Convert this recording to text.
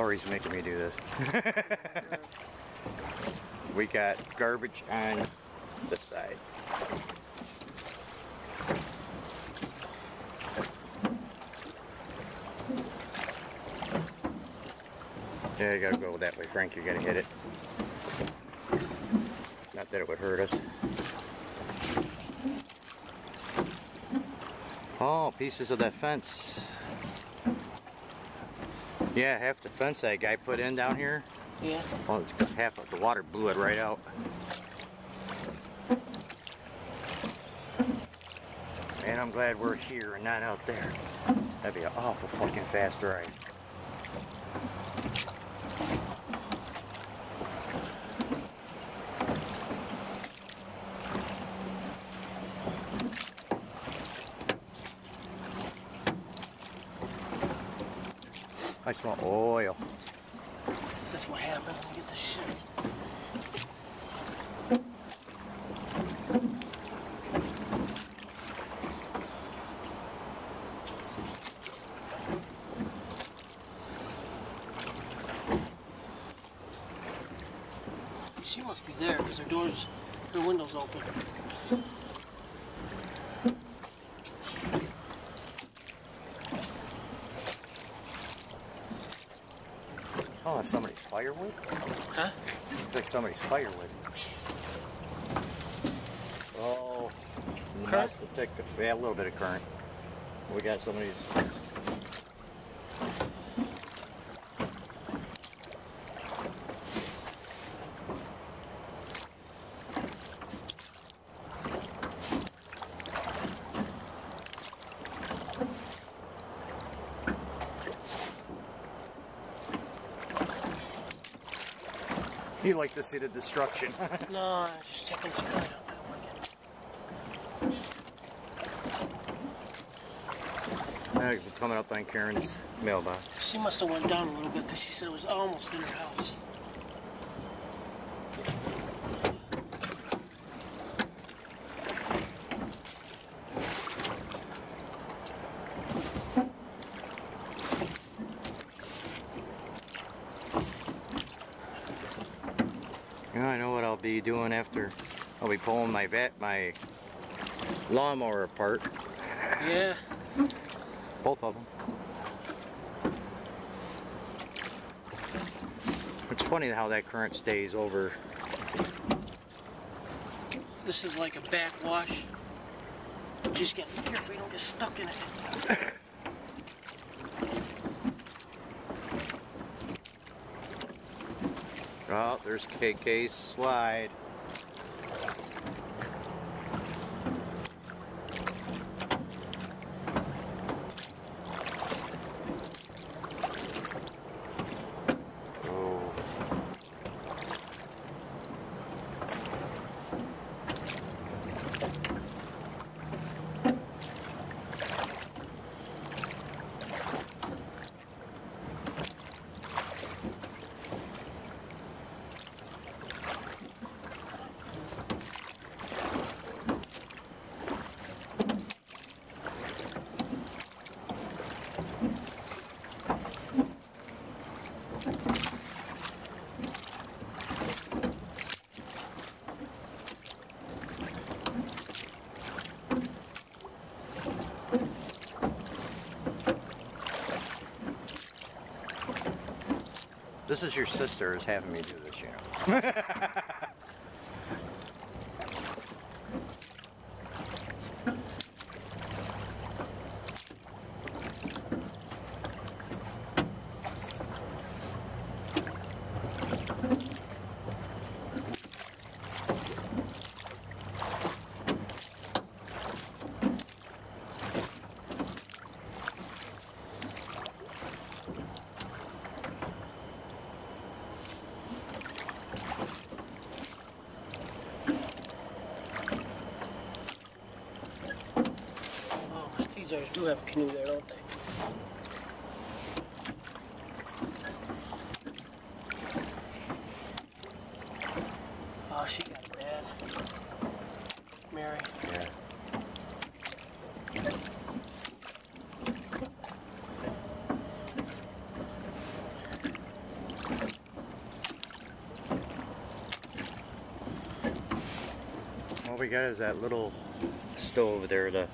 Lori's making me do this. We got garbage on this side. Yeah, you gotta go that way, Frank. You gotta hit it. Not that it would hurt us. Oh, pieces of that fence. Yeah, half the fence that guy put in down here. Yeah. Well, it's half of the water blew it right out. Man, I'm glad we're here and not out there. That'd be an awful fucking fast ride. I smell oil. That's what happens when you get the shit. She must be there because her window's open. Oh, that's somebody's firewood? Huh? Looks like somebody's firewood. Oh, must have picked a little bit of current. We got somebody's. You like to see the destruction. No, I'm just checking the current out. We're coming up on Karen's mailbox. She must have went down a little bit because she said it was almost in her house. I know what I'll be doing after. I'll be pulling my lawnmower apart. Yeah. Both of them. It's funny how that current stays over. This is like a backwash. Just get careful you don't get stuck in it. Oh, there's KK's slide. This is your sister is having me do this, you know. These guys do have a canoe there, don't they? Oh, she got it bad. Mary. Yeah. All we got is that little stove there to